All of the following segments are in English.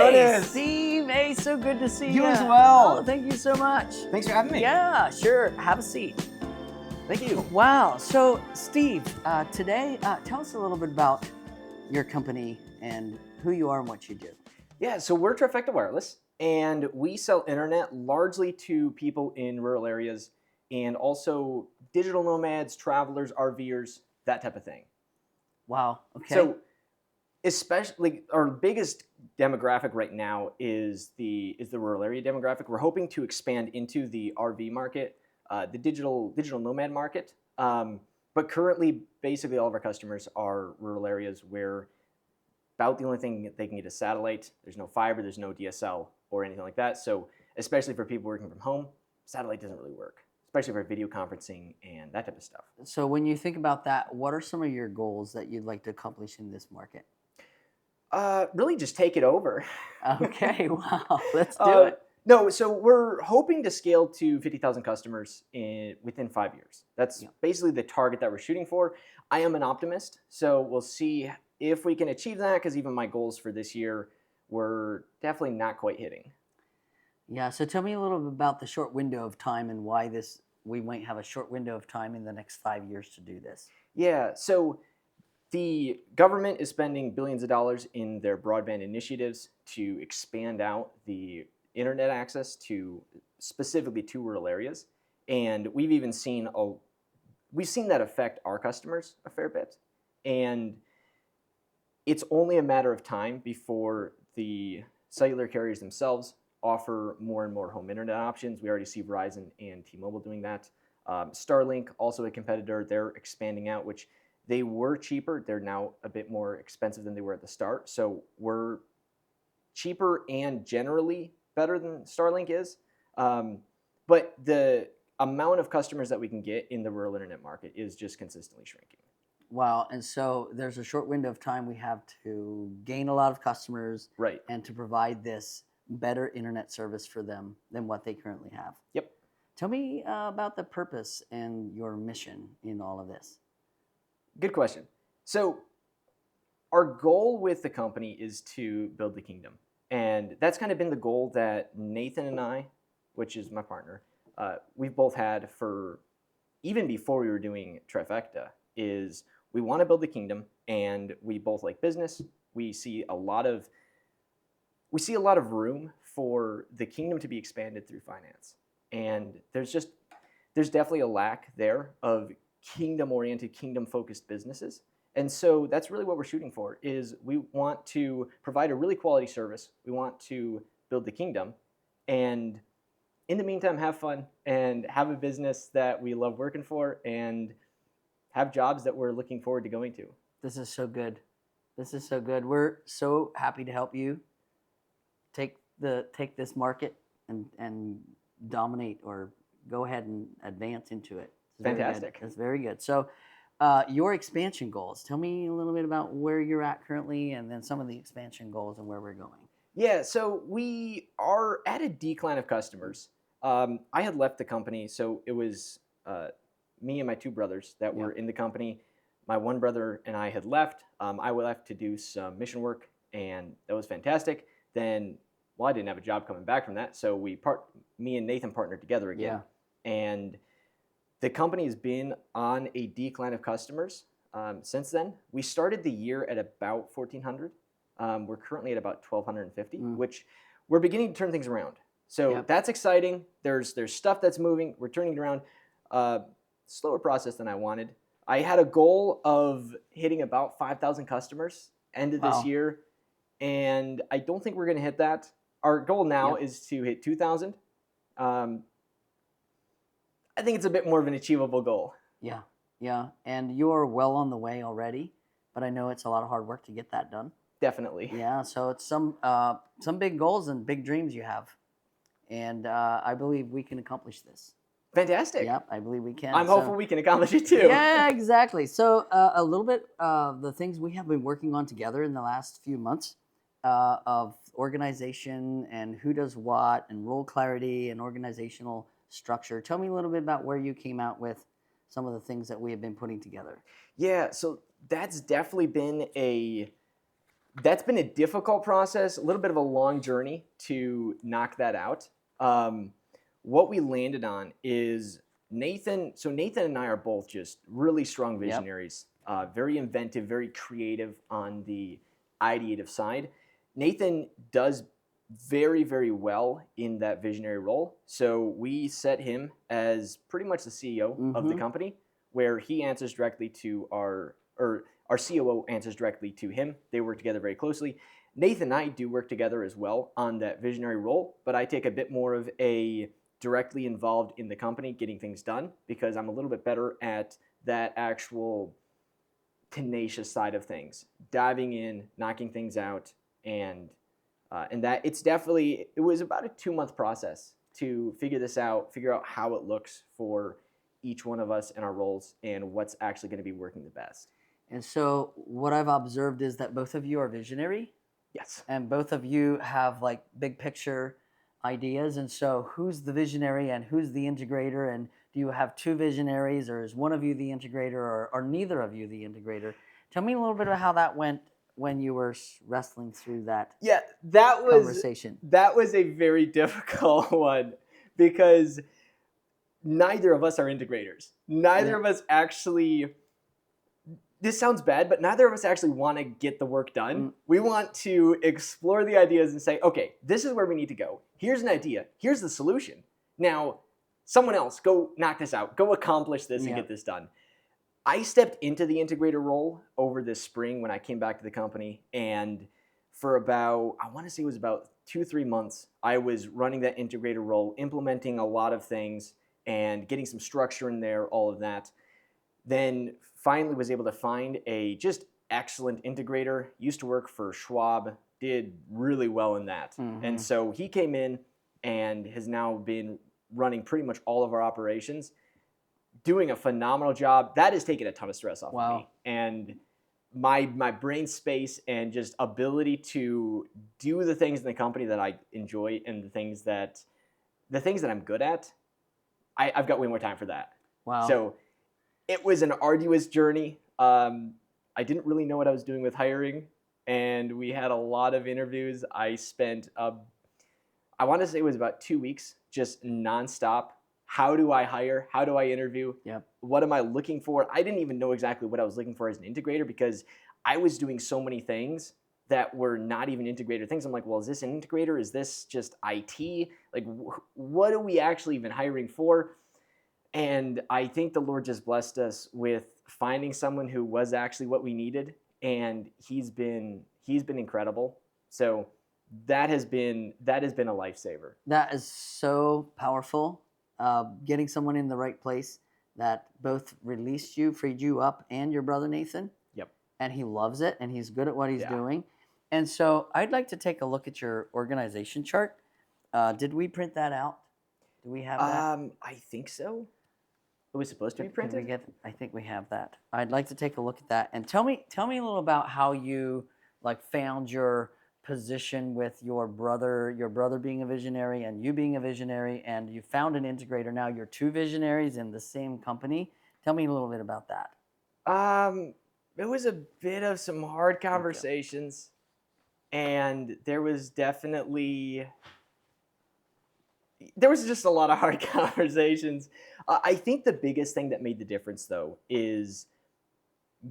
Hey, it is. Steve. Hey, so good to see you. You as well. Oh, thank you so much. Thanks for having me. Yeah, sure. Have a seat. Thank you. Wow. So, Steve, today, tell us a little bit about your company and who you are and what you do. Yeah, so we're Trifecta Wireless, and we sell internet largely to people in rural areas and also digital nomads, travelers, RVers, that type of thing. Wow. Okay. So, especially our biggest demographic right now is the rural area demographic. We're hoping to expand into the RV market, the digital nomad market. But currently, basically all of our customers are rural areas where about the only thing they can get is satellite. There's no fiber, there's no DSL or anything like that. So especially for people working from home, satellite doesn't really work, especially for video conferencing and that type of stuff. So, when you think about that, what are some of your goals that you'd like to accomplish in this market? Really just take it over. Okay. Wow. Let's do it. No, so we're hoping to scale to 50,000 customers within 5 years. That's basically the target that we're shooting for. I am an optimist, so we'll see if we can achieve that, because even my goals for this year were definitely not quite hitting. Yeah. So, tell me a little bit about the short window of time and why we might have a short window of time in the next 5 years to do this. Yeah, so the government is spending billions of dollars in their broadband initiatives to expand out the internet access to specifically to rural areas, and we've even seen that affect our customers a fair bit, and it's only a matter of time before the cellular carriers themselves offer more and more home internet options. We already see Verizon and T-Mobile doing that. Starlink, also a competitor, they're expanding out, which they were cheaper. They're now a bit more expensive than they were at the start. So we're cheaper and generally better than Starlink is. But the amount of customers that we can get in the rural internet market is just consistently shrinking. Wow. And so there's a short window of time we have to gain a lot of customers, Right. and to provide this better internet service for them than what they currently have. Yep. Tell me about the purpose and your mission in all of this. Good question. So our goal with the company is to build the kingdom. And that's kind of been the goal that Nathan and I, which is my partner, we've both had for even before we were doing Trifecta, is we want to build the kingdom, and we both like business. We see a lot of room for the kingdom to be expanded through finance. And there's definitely a lack there of kingdom-oriented, kingdom-focused businesses. And so that's really what we're shooting for, is we want to provide a really quality service. We want to build the kingdom, and in the meantime, have fun and have a business that we love working for and have jobs that we're looking forward to going to. This is so good. This is so good. We're so happy to help you take this market and dominate, or go ahead and advance into it. It's Fantastic. That's very good. So your expansion goals. Tell me a little bit about where you're at currently, and then some of the expansion goals and where we're going. Yeah, so we are at a decline of customers. I had left the company, so it was me and my two brothers that were in the company. My one brother and I had left. I left to do some mission work, and that was fantastic. Then, well, I didn't have a job coming back from that, so me and Nathan partnered together again. Yeah. And the company has been on a decline of customers since then. We started the year at about 1,400. We're currently at about 1,250, which we're beginning to turn things around. So that's exciting. There's stuff that's moving. We're turning it around. Slower process than I wanted. I had a goal of hitting about 5,000 customers end of this year, and I don't think we're going to hit that. Our goal now is to hit 2,000. I think it's a bit more of an achievable goal. Yeah, and you're well on the way already, but I know it's a lot of hard work to get that done. Definitely. Yeah, so it's some big goals and big dreams you have, and I believe we can accomplish this. Fantastic. Yep, I believe we can. I'm hopeful we can accomplish it too. Yeah, exactly. So a little bit of the things we have been working on together in the last few months of organization and who does what and role clarity and organizational structure. Tell me a little bit about where you came out with some of the things that we have been putting together. Yeah, so that's definitely been That's been a difficult process, a little bit of a long journey to knock that out. What we landed on is Nathan. So Nathan and I are both just really strong Yep. visionaries, very inventive, very creative on the ideative side. Nathan does very, very well in that visionary role. So we set him as pretty much the CEO of the Mm-hmm. company, where he answers directly to our COO answers directly to him. They work together very closely. Nathan and I do work together as well on that visionary role, but I take a bit more of a directly involved in the company getting things done because I'm a little bit better at that actual tenacious side of things, diving in, knocking things out, and that it was about a 2-month process to figure this out, figure out how it looks for each one of us in our roles and what's actually going to be working the best. And so what I've observed is that both of you are visionary, Yes. and both of you have like big picture ideas. And so who's the visionary and who's the integrator? And do you have two visionaries, or is one of you the integrator, or neither of you the integrator? Tell me a little bit about how that went when you were wrestling through that Yeah, conversation. that was a very difficult one because neither of us are integrators. Neither Yeah. of us actually, this sounds bad, but neither of us actually want to get the work done. Mm. We want to explore the ideas and say, okay, this is where we need to go. Here's an idea. Here's the solution. Now, someone else, go knock this out. Go accomplish this and Yeah. get this done. I stepped into the integrator role over this spring when I came back to the company. And for about, I want to say it was about 2-3 months, I was running that integrator role, implementing a lot of things and getting some structure in there, all of that. Then finally was able to find a just excellent integrator, used to work for Schwab, did really well in that. Mm-hmm. And so he came in and has now been running pretty much all of our operations, doing a phenomenal job. That has taken a ton of stress off of me. And my brain space and just ability to do the things in the company that I enjoy and the things that I'm good at, I've got way more time for that. Wow. So it was an arduous journey. I didn't really know what I was doing with hiring, and we had a lot of interviews. I spent, I want to say it was about 2 weeks, just nonstop. How do I hire? How do I interview? Yep. What am I looking for? I didn't even know exactly what I was looking for as an integrator because I was doing so many things that were not even integrator things. I'm like, well, is this an integrator? Is this just IT? Like, what are we actually even hiring for? And I think the Lord just blessed us with finding someone who was actually what we needed, and he's been incredible. So that has been a lifesaver. That is so powerful. Getting someone in the right place that both released you, freed you up, and your brother Nathan. Yep. And he loves it, and he's good at what he's Yeah. doing. And so I'd like to take a look at your organization chart. Did we print that out? Do we have that? I think so. It was supposed to be Could we printed. get? I think we have that. I'd like to take a look at that and tell me a little about how you like found your position with your brother being a visionary and you being a visionary, and you found an integrator. Now you're two visionaries in the same company. Tell me a little bit about that. It was a bit of some hard conversations, and there was just a lot of hard conversations. I think the biggest thing that made the difference, though, is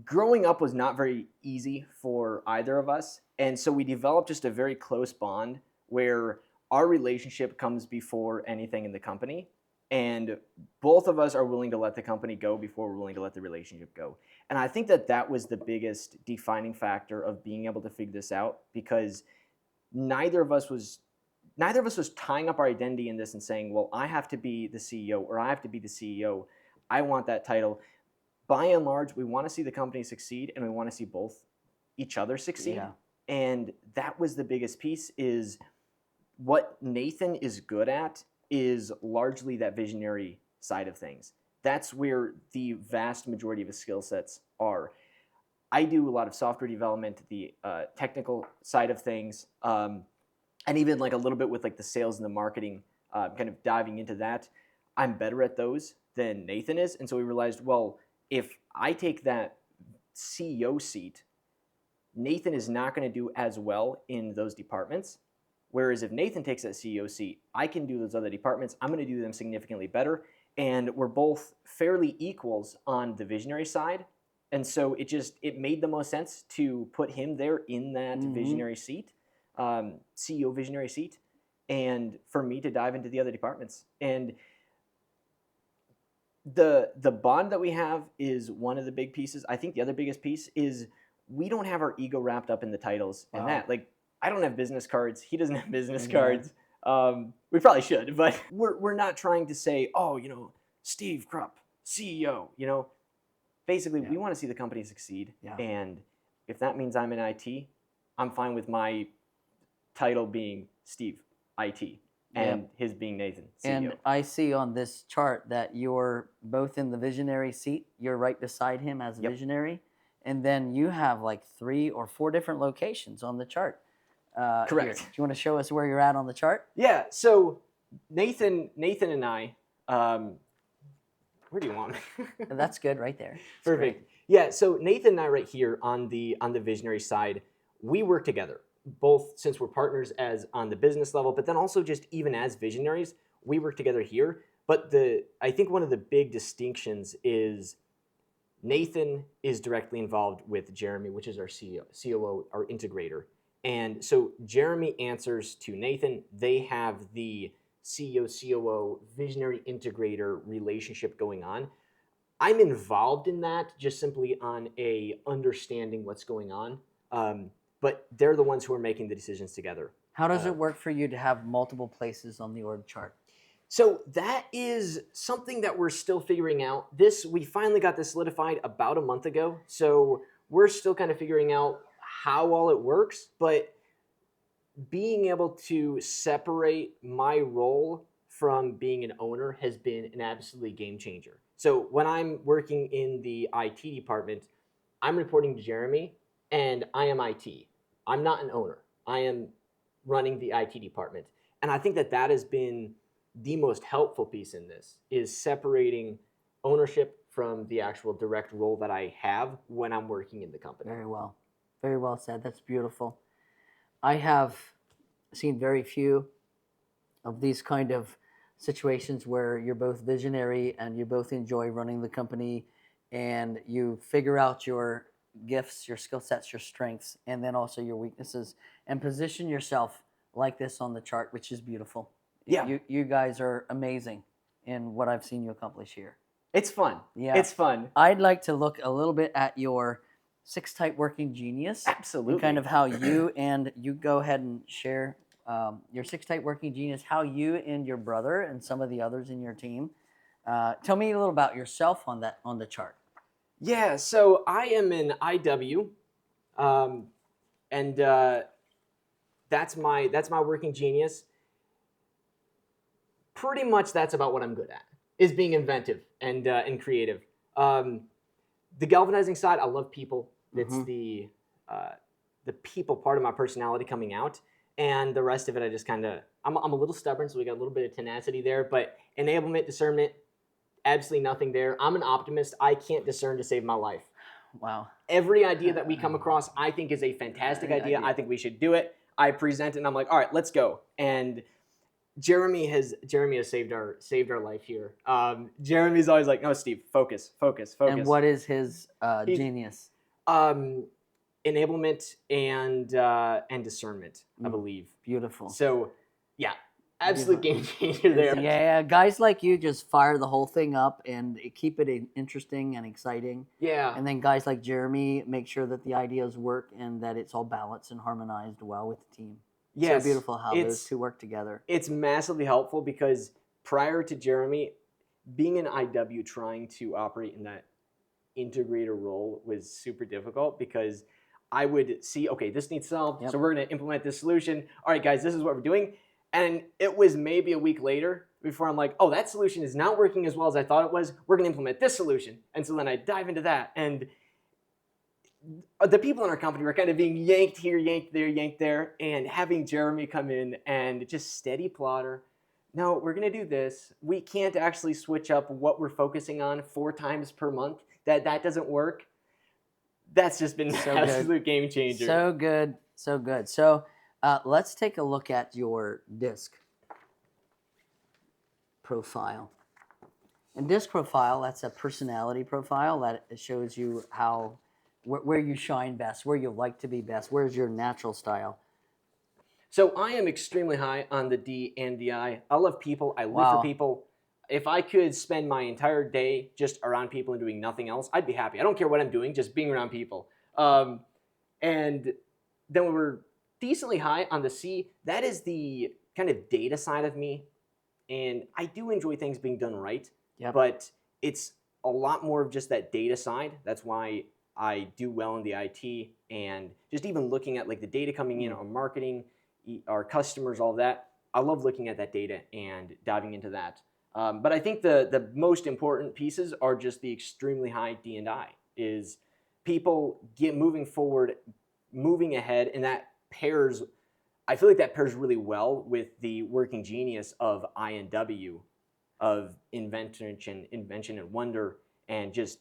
growing up was not very easy for either of us. And so we developed just a very close bond where our relationship comes before anything in the company. And both of us are willing to let the company go before we're willing to let the relationship go. And I think that was the biggest defining factor of being able to figure this out, because neither of us was tying up our identity in this and saying, well, I have to be the CEO or I have to be the CEO. I want that title. By and large, we want to see the company succeed, and we want to see both each other succeed. Yeah. And that was the biggest piece, is what Nathan is good at is largely that visionary side of things. That's where the vast majority of his skill sets are. I do a lot of software development, the technical side of things, and even like a little bit with like the sales and the marketing, kind of diving into that. I'm better at those than Nathan is. And so we realized, well, if I take that CEO seat, Nathan is not going to do as well in those departments. Whereas if Nathan takes that CEO seat, I can do those other departments. I'm going to do them significantly better. And we're both fairly equals on the visionary side. And so it made the most sense to put him there in that visionary seat, CEO visionary seat, and for me to dive into the other departments. And the bond that we have is one of the big pieces. I think the other biggest piece is we don't have our ego wrapped up in the titles and that. Like, I don't have business cards. He doesn't have business cards. We probably should, but we're not trying to say, oh, Steve Krupp, CEO, Basically, we want to see the company succeed. Yeah. And if that means I'm in IT, I'm fine with my title being Steve, IT, and his being Nathan, CEO. And I see on this chart that you're both in the visionary seat. You're right beside him as a visionary. And then you have like 3 or 4 different locations on the chart. Correct. Here. Do you want to show us where you're at on the chart? Yeah. So Nathan and I, where do you want me? That's good right there. That's perfect. Great. Yeah. So Nathan and I right here on the visionary side, we work together, both since we're partners as on the business level, but then also just even as visionaries, we work together here. But I think one of the big distinctions is Nathan is directly involved with Jeremy, which is our COO, our integrator. And so Jeremy answers to Nathan. They have the CEO, COO, visionary integrator relationship going on. I'm involved in that just simply on a understanding what's going on. But they're the ones who are making the decisions together. How does it work for you to have multiple places on the org chart? So that is something that we're still figuring out. We finally got this solidified about a month ago. So we're still kind of figuring out how all it works, but being able to separate my role from being an owner has been an absolutely game changer. So when I'm working in the IT department, I'm reporting to Jeremy, and I am IT. I'm not an owner. I am running the IT department. And I think that has been the most helpful piece in this, is separating ownership from the actual direct role that I have when I'm working in the company. Very well. Very well said. That's beautiful. I have seen very few of these kind of situations where you're both visionary and you both enjoy running the company and you figure out your gifts, your skill sets, your strengths, and then also your weaknesses, and position yourself like this on the chart, which is beautiful. Yeah. You guys are amazing in what I've seen you accomplish here. It's fun. Yeah. It's fun. I'd like to look a little bit at your 6-type working genius. Absolutely. And kind of how you go ahead and share your 6-type working genius, how you and your brother and some of the others in your team. Tell me a little about yourself on the chart. Yeah, so I am an IW, and that's my working genius. Pretty much that's about what I'm good at, is being inventive and creative. The galvanizing side, I love people. It's the people part of my personality coming out, and the rest of it, I just kind of, I'm a little stubborn, so we got a little bit of tenacity there, but enablement, discernment, absolutely nothing there. I'm an optimist. I can't discern to save my life. Wow. Every idea that we come across, I think is a fantastic idea. I think we should do it. I present it, and I'm like, all right, let's go. And Jeremy has saved our life here. Jeremy's always like, no, Steve, focus. And what is his genius? Enablement and discernment, I believe. Beautiful. So, yeah, absolute game changer there. Yeah, guys like you just fire the whole thing up and keep it interesting and exciting. Yeah. And then guys like Jeremy make sure that the ideas work and that it's all balanced and harmonized well with the team. Yes, so beautiful how those two work together. It's massively helpful because prior to Jeremy, being an IW trying to operate in that integrator role was super difficult because I would see, okay, this needs solved, so we're going to implement this solution. All right, guys, this is what we're doing. And it was maybe a week later before I'm like, oh, that solution is not working as well as I thought it was. We're going to implement this solution. And so then I dive into that. And the people in our company were kind of being yanked here, yanked there, and having Jeremy come in and just steady plotter. No, we're going to do this. We can't actually switch up what we're focusing on 4 times per month. That doesn't work. that's just been So an good. absolute game changer. So good. So good. So let's take a look at your DISC profile. And DISC profile, that's a personality profile that shows you how where you shine best, where you like to be best, where's your natural style. So I am extremely high on the D and the I. I love people. I live for Wow. people. If I could spend my entire day just around people and doing nothing else, I'd be happy. I don't care what I'm doing, just being around people. And then we're decently high on the C. That is the kind of data side of me. And I do enjoy things being done right, Yep. but it's a lot more of just that data side. That's why I do well in the IT, and just even looking at like the data coming in, our marketing, our customers, all that. I love looking at that data and diving into that. But I think the most important pieces are just the extremely high D and I, is people get moving forward, moving ahead, and that pairs. I feel like that pairs really well with the working genius of I and W, of invention and wonder, and just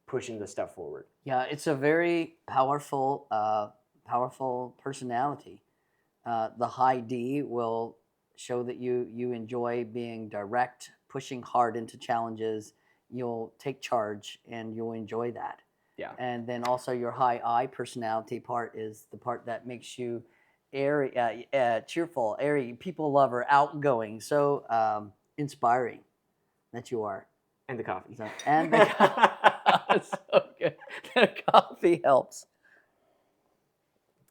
pushing the stuff forward. Yeah, it's a very powerful, powerful personality. The high D will show that you enjoy being direct, pushing hard into challenges. You'll take charge, and you'll enjoy that. Yeah. And then also your high I personality part is the part that makes you airy, cheerful, airy, people lover, outgoing, so inspiring that you are. And the coffee. So, and the so good. The coffee helps.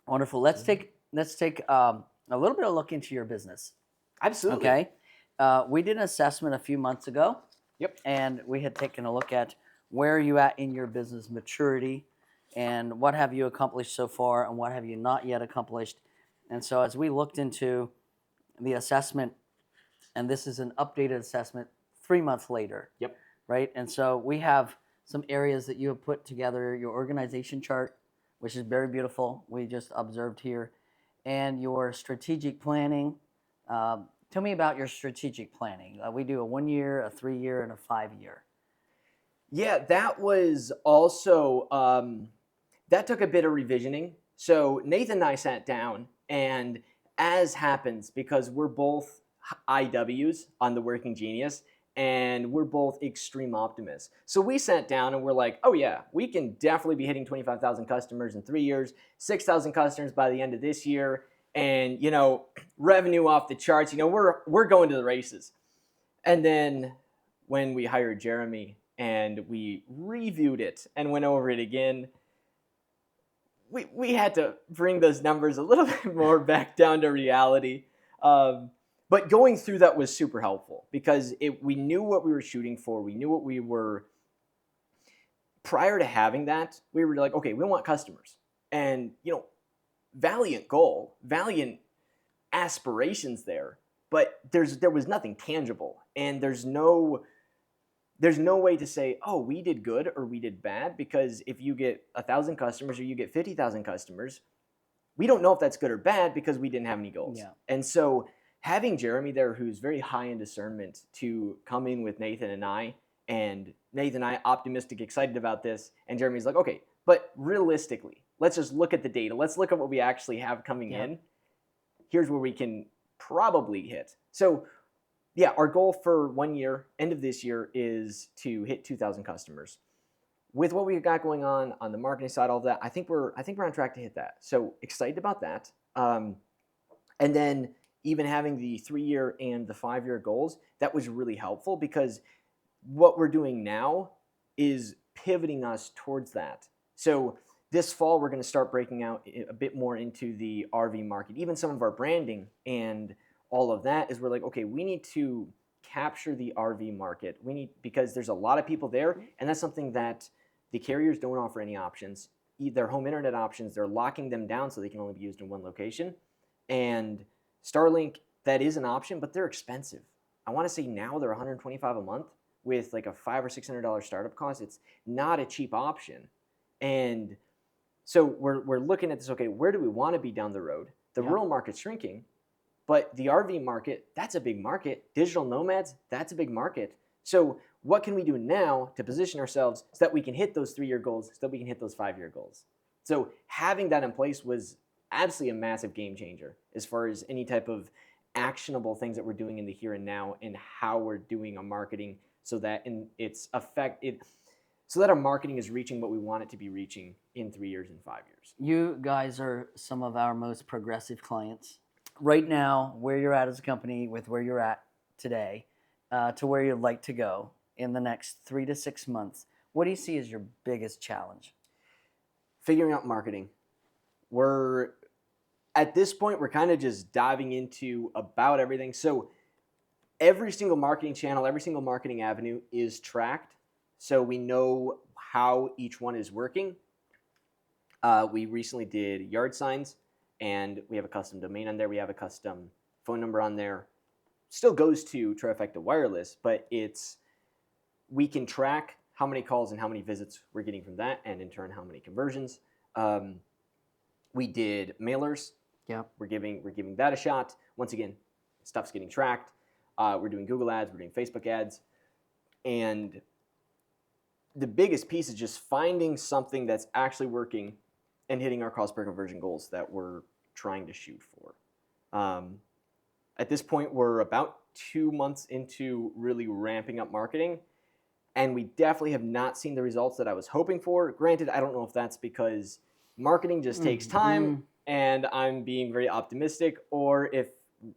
Wonderful. Let's take a little bit of a look into your business. Absolutely. Okay. We did an assessment a few months ago. Yep. And we had taken a look at where are you at in your business maturity, and what have you accomplished so far, and what have you not yet accomplished. And so as we looked into the assessment, and this is an updated assessment 3 months later. Yep. Right. And so we have some areas that you have put together, your organization chart, which is very beautiful. We just observed here, and your strategic planning. Tell me about your strategic planning. We do a 1 year, a 3 year, and a 5 year. Yeah, that was also, that took a bit of revisioning. So Nathan and I sat down, and as happens, because we're both IWs on the Working Genius, and we're both extreme optimists. So we sat down and we're like, oh yeah, we can definitely be hitting 25,000 customers in 3 years, 6,000 customers by the end of this year, and revenue off the charts. We're going to the races. And then when we hired Jeremy and we reviewed it and went over it again, we had to bring those numbers a little bit more back down to reality. But going through that was super helpful, because we knew what we were shooting for. We knew what we were. Prior to having that, we were like, okay, we want customers. And, valiant goal, valiant aspirations there, but there was nothing tangible. And there's no way to say, oh, we did good or we did bad, because if you get 1,000 customers or you get 50,000 customers, we don't know if that's good or bad because we didn't have any goals. Yeah. And so having Jeremy there, who's very high in discernment, to come in with Nathan and I optimistic, excited about this, and Jeremy's like, okay, but realistically, let's just look at the data. Let's look at what we actually have coming in. Here's where we can probably hit. So yeah, our goal for 1 year, end of this year, is to hit 2,000 customers. With what we've got going on the marketing side, all of that, I think we're on track to hit that. So excited about that. And then even having the 3 year and the 5 year goals, that was really helpful, because what we're doing now is pivoting us towards that. So this fall, we're going to start breaking out a bit more into the RV market, even some of our branding and all of that, is we're like, okay, we need to capture the RV market. Because there's a lot of people there, and that's something that the carriers don't offer any options. Their home internet options, they're locking them down so they can only be used in one location. And Starlink, that is an option, but they're expensive. I want to say now they're $125 a month with like a $500 or $600 startup cost. It's not a cheap option. And so we're looking at this, okay, where do we want to be down the road? The rural market's shrinking, but the RV market, that's a big market. Digital nomads, that's a big market. So what can we do now to position ourselves so that we can hit those 3-year goals, so that we can hit those 5-year goals? So having that in place was absolutely a massive game changer as far as any type of actionable things that we're doing in the here and now and how we're doing our marketing so that so that our marketing is reaching what we want it to be reaching in 3 years and 5 years. You guys are some of our most progressive clients. Right now, where you're at as a company with where you're at today, to where you'd like to go in the next 3 to 6 months, what do you see as your biggest challenge? Figuring out marketing. At this point, we're kind of just diving into about everything. So every single marketing channel, every single marketing avenue is tracked. So we know how each one is working. We recently did yard signs, and we have a custom domain on there. We have a custom phone number on there. Still goes to Trifecta Wireless, but we can track how many calls and how many visits we're getting from that, and in turn, how many conversions. We did mailers. Yeah. We're giving that a shot. Once again, stuff's getting tracked. We're doing Google ads. We're doing Facebook ads. And the biggest piece is just finding something that's actually working and hitting our cost per conversion goals that we're trying to shoot for. At this point, we're about 2 months into really ramping up marketing, and we definitely have not seen the results that I was hoping for. Granted, I don't know if that's because marketing just takes time and I'm being very optimistic, or if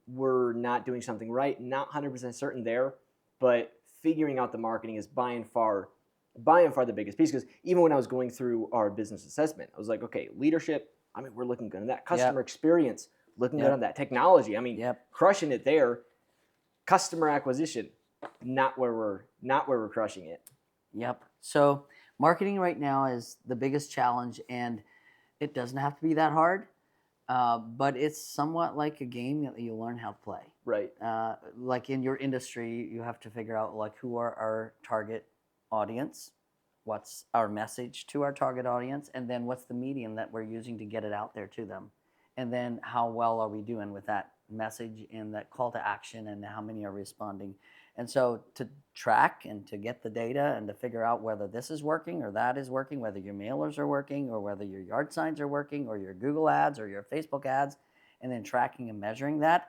we're not doing something right. Not 100% certain there, but figuring out the marketing is by and far the biggest piece. Because even when I was going through our business assessment, I was like, okay, leadership, I mean, we're looking good on that. Customer experience, looking good on that. Technology, I mean, crushing it there. Customer acquisition, not where we're crushing it. Yep. So marketing right now is the biggest challenge, and it doesn't have to be that hard, but it's somewhat like a game that you learn how to play. Right. Like in your industry, you have to figure out like who are our target audience, what's our message to our target audience, and then what's the medium that we're using to get it out there to them, and then how well are we doing with that message and that call to action, and how many are responding. And so to track and to get the data and to figure out whether this is working or that is working, whether your mailers are working or whether your yard signs are working or your Google ads or your Facebook ads, and then tracking and measuring that.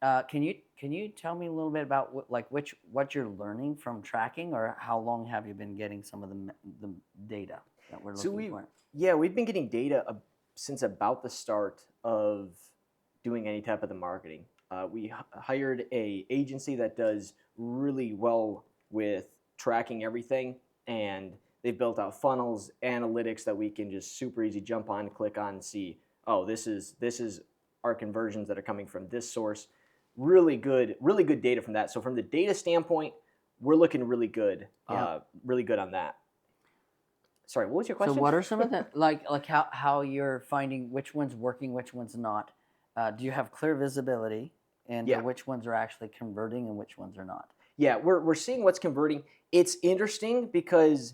Can you tell me a little bit about what you're learning from tracking, or how long have you been getting some of the data that we're looking for? Yeah, we've been getting data since about the start of doing any type of the marketing. We hired a agency that does really well with tracking everything, and they've built out funnels, analytics that we can just super easy jump on, click on, and see, oh, this is our conversions that are coming from this source. Really good data from that. So from the data standpoint, we're looking really good, really good on that. Sorry, what was your question? So what are some of the like how you're finding which one's working, which one's not? Do you have clear visibility into which ones are actually converting and which ones are not? Yeah, we're seeing what's converting. It's interesting because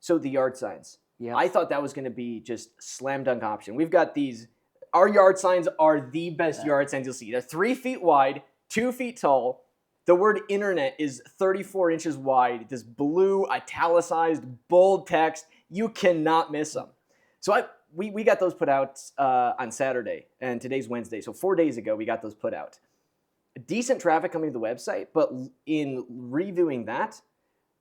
the yard signs. Yeah, I thought that was going to be just slam dunk option. We've got these. Our yard signs are the best yard signs you'll see. They're 3 feet wide, 2 feet tall. The word internet is 34 inches wide. This blue, italicized, bold text. You cannot miss them. So we got those put out on Saturday, and today's Wednesday. So 4 days ago, we got those put out. Decent traffic coming to the website, but in reviewing that,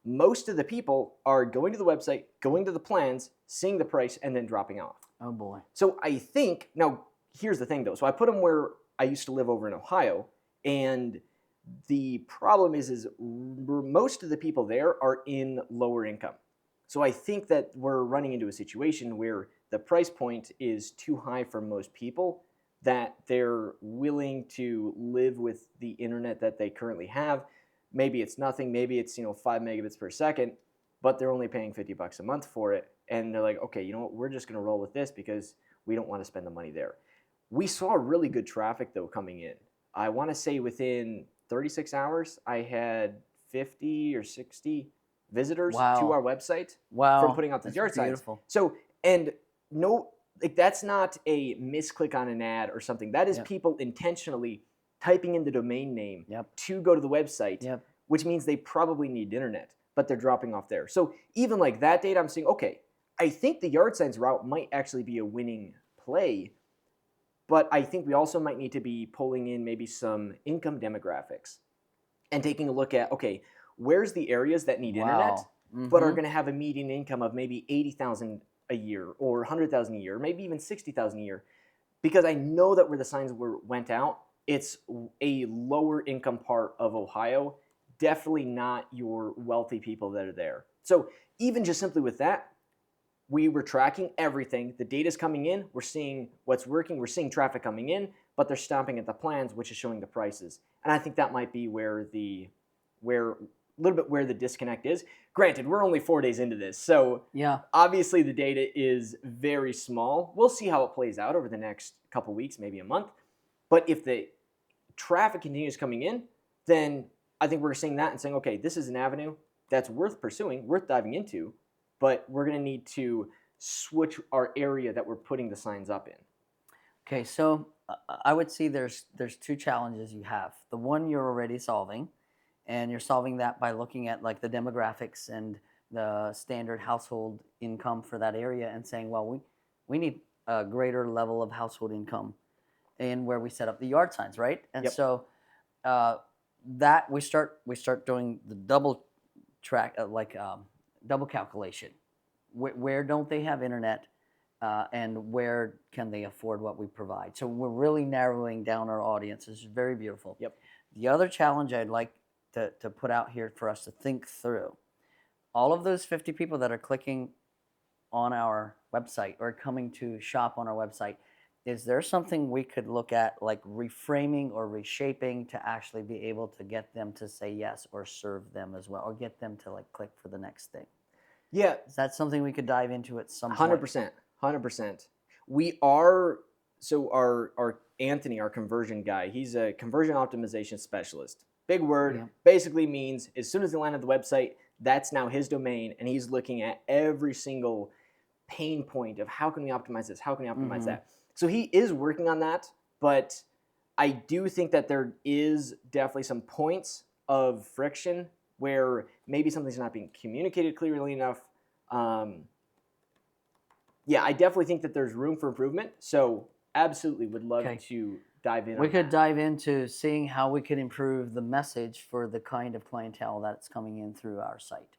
most of the people are going to the website, going to the plans, seeing the price, and then dropping off. Oh boy. So I think, now here's the thing though. So I put them where I used to live over in Ohio, and the problem is most of the people there are in lower income. So I think that we're running into a situation where the price point is too high for most people, that they're willing to live with the internet that they currently have. Maybe it's nothing, maybe it's 5 megabits per second, but they're only paying $50 a month for it. And they're like, okay, you know what, we're just gonna roll with this because we don't want to spend the money there. We saw really good traffic though coming in. I want to say within 36 hours, I had 50 or 60 visitors to our website from putting out these yard signs. So, and no, that's not a misclick on an ad or something. That is people intentionally typing in the domain name to go to the website which means they probably need internet, but they're dropping off there. So even like that data, I'm saying, okay, I think the yard signs route might actually be a winning play, but I think we also might need to be pulling in maybe some income demographics and taking a look at, okay, where's the areas that need internet, but are going to have a median income of maybe 80,000 a year or 100,000 a year, maybe even 60,000 a year, because I know that where the signs went out, it's a lower income part of Ohio, definitely not your wealthy people that are there. So even just simply with that, we were tracking everything. The data's coming in. We're seeing what's working. We're seeing traffic coming in, but they're stopping at the plans, which is showing the prices. And I think that might be where a little bit where the disconnect is. Granted, we're only 4 days into this, so Yeah. obviously the data is very small. We'll see how it plays out over the next couple weeks, maybe a month. But if the traffic continues coming in, then I think we're seeing that and saying, okay, this is an avenue that's worth pursuing, worth diving into, but we're going to need to switch our area that we're putting the signs up in. Okay, so I would see there's two challenges you have. The one you're already solving, and you're solving that by looking at like the demographics and the standard household income for that area and saying, well, we need a greater level of household income in where we set up the yard signs, right? And Yep. so that we start doing the double double calculation. Where don't they have internet? And where can they afford what we provide? So we're really narrowing down our audience. It's very beautiful. Yep. The other challenge I'd like to put out here for us to think through, all of those 50 people that are clicking on our website or coming to shop on our website, is there something we could look at like reframing or reshaping to actually be able to get them to say yes or serve them as well, or get them to like click for the next thing? Yeah. Is that something we could dive into at some point? 100%. We are, so our Anthony, our conversion guy, he's a conversion optimization specialist. Big word, Yeah. basically means as soon as they land on the website, that's now his domain, and he's looking at every single pain point of how can we optimize this, how can we optimize that. So he is working on that, but I do think that there is definitely some points of friction where maybe something's not being communicated clearly enough. Yeah, I definitely think that there's room for improvement. So absolutely would love to dive in. We could dive into seeing how we could improve the message for the kind of clientele that's coming in through our site.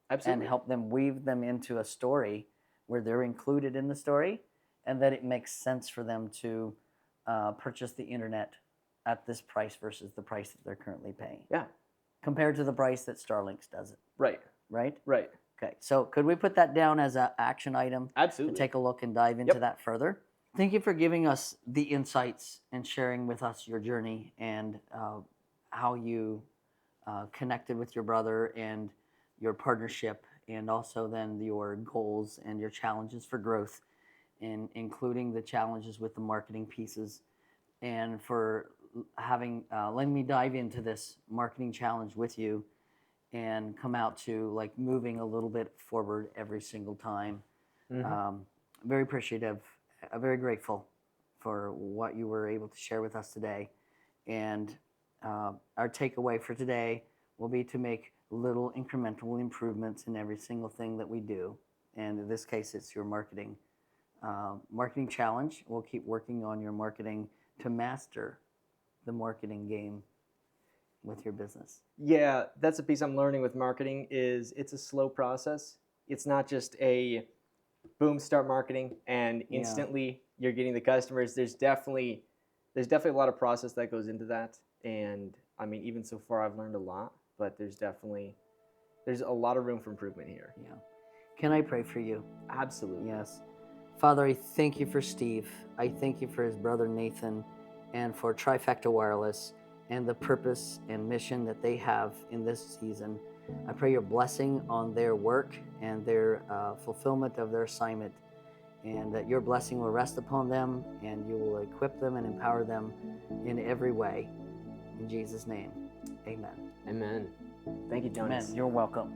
Absolutely. And help them weave them into a story where they're included in the story and that it makes sense for them to purchase the internet at this price versus the price that they're currently paying. Yeah. Compared to the price that Starlink's does it. Right. Right? Right. Okay, so could we put that down as an action item? Absolutely. To take a look and dive into that further? Thank you for giving us the insights and sharing with us your journey and how you connected with your brother and your partnership, and also then your goals and your challenges for growth, and including the challenges with the marketing pieces, and for letting me dive into this marketing challenge with you and come out to like moving a little bit forward every single time. Very appreciative, very grateful for what you were able to share with us today. And our takeaway for today will be to make little incremental improvements in every single thing that we do. And in this case, it's your marketing challenge. We'll keep working on your marketing to master the marketing game with your business. Yeah, that's a piece I'm learning with marketing is it's a slow process. It's not just a boom, start marketing and instantly you're getting the customers. There's definitely a lot of process that goes into that. And I mean, even so far I've learned a lot, but there's a lot of room for improvement here. Yeah. Can I pray for you? Absolutely. Yes. Father, I thank you for Steve. I thank you for his brother Nathan and for Trifecta Wireless and the purpose and mission that they have in this season. I pray your blessing on their work and their fulfillment of their assignment, and that your blessing will rest upon them and you will equip them and empower them in every way. In Jesus' name, amen. Amen. Thank you, Jonas. Amen. You're welcome.